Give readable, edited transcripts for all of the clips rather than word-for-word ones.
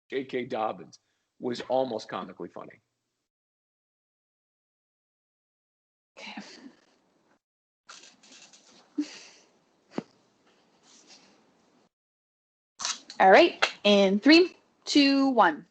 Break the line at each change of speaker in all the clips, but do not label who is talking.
J.K. Dobbins was almost comically funny.
Okay. All right. In 3, 2, 1.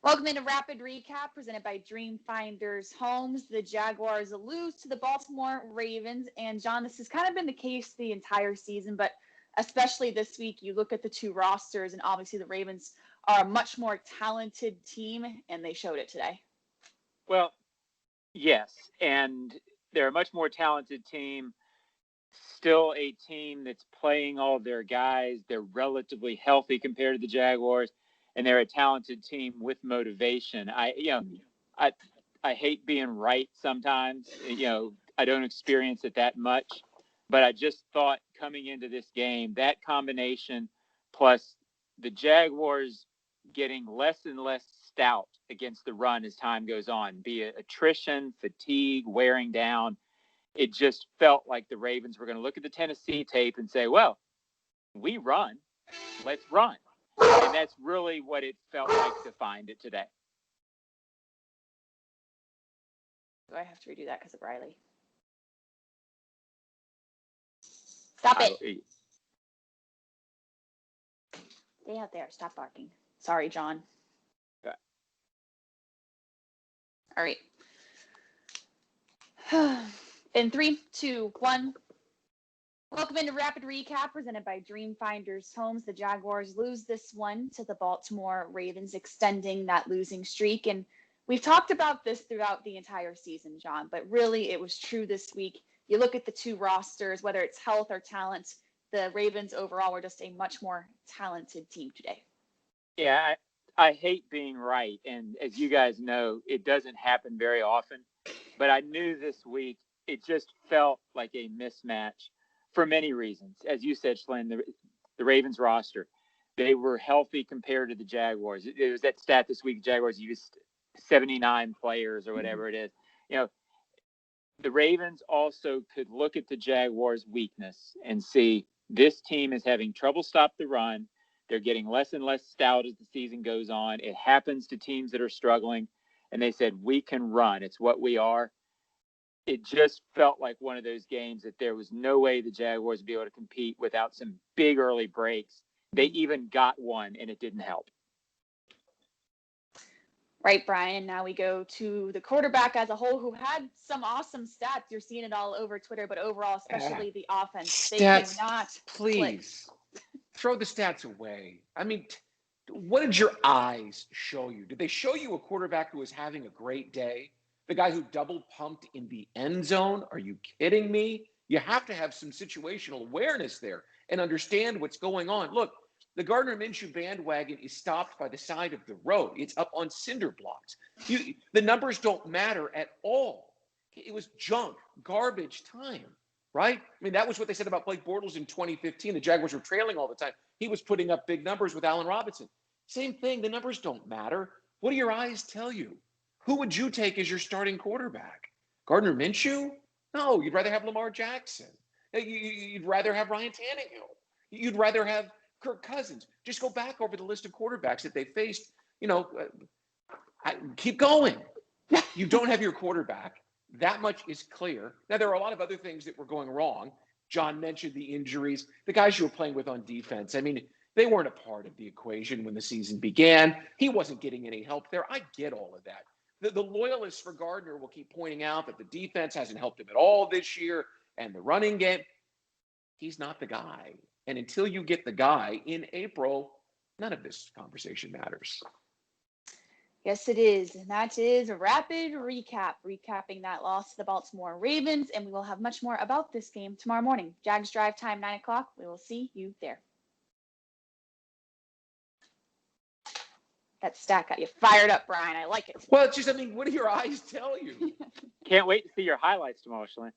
Welcome into Rapid Recap presented by Dreamfinders Homes. The Jaguars lose to the Baltimore Ravens. And John, this has kind of been the case the entire season, but especially this week, you look at the two rosters, and obviously the Ravens are a much more talented team, and they showed it today.
Well, yes, and they're a much more talented team. Still a team that's playing all their guys. They're relatively healthy compared to the Jaguars, and they're a talented team with motivation. I hate being right sometimes. I don't experience it that much, but I just thought coming into this game, that combination plus the Jaguars getting less and less stout against the run as time goes on, be it attrition, fatigue, wearing down. It just felt like the Ravens were going to look at the Tennessee tape and say, well, we run. Let's run. And that's really what it felt like to find it today.
Do I have to redo that because of Riley? Stop it. Stay out there. Stop barking. Sorry, John.
Okay.
All right. In 3, 2, 1. Welcome into Rapid Recap presented by Dreamfinders Homes. The Jaguars lose this one to the Baltimore Ravens, extending that losing streak. And we've talked about this throughout the entire season, John, but really it was true this week. You look at the two rosters, whether it's health or talent, the Ravens overall were just a much more talented team today.
Yeah, I hate being right. And as you guys know, it doesn't happen very often. But I knew this week it just felt like a mismatch for many reasons. As you said, Shlyn, the Ravens roster, they were healthy compared to the Jaguars. It was that stat this week, Jaguars used 79 players or whatever it is. The Ravens also could look at the Jaguars' weakness and see this team is having trouble stop the run. They're getting less and less stout as the season goes on. It happens to teams that are struggling. And they said, we can run. It's what we are. It just felt like one of those games that there was no way the Jaguars would be able to compete without some big early breaks. They even got one, and it didn't help.
Right, Brian. And now we go to the quarterback as a whole, who had some awesome stats. You're seeing it all over Twitter, but overall, especially the offense,
Stats,
they cannot
please throw the stats away. I mean, what did your eyes show you? Did they show you a quarterback who was having a great day? The guy who double pumped in the end zone? Are you kidding me? You have to have some situational awareness there and understand what's going on. Look, the Gardner Minshew bandwagon is stopped by the side of the road. It's up on cinder blocks. The numbers don't matter at all. It was junk, garbage time, right? I mean, that was what they said about Blake Bortles in 2015. The Jaguars were trailing all the time. He was putting up big numbers with Allen Robinson. Same thing. The numbers don't matter. What do your eyes tell you? Who would you take as your starting quarterback? Gardner Minshew? No, you'd rather have Lamar Jackson. You'd rather have Ryan Tannehill. You'd rather have Kirk Cousins. Just go back over the list of quarterbacks that they faced. Keep going. You don't have your quarterback. That much is clear. Now, there are a lot of other things that were going wrong. John mentioned the injuries. The guys you were playing with on defense, I mean, they weren't a part of the equation when the season began. He wasn't getting any help there. I get all of that. The loyalists for Gardner will keep pointing out that the defense hasn't helped him at all this year and the running game. He's not the guy. And until you get the guy in April, none of this conversation matters.
Yes, it is. And that is a Rapid Recap, recapping that loss to the Baltimore Ravens. And we will have much more about this game tomorrow morning. Jags drive time, 9 o'clock. We will see you there. That stat got you fired up, Brian. I like it.
Well, it's just, I mean, what do your eyes tell you?
Can't wait to see your highlights tomorrow, Shalane.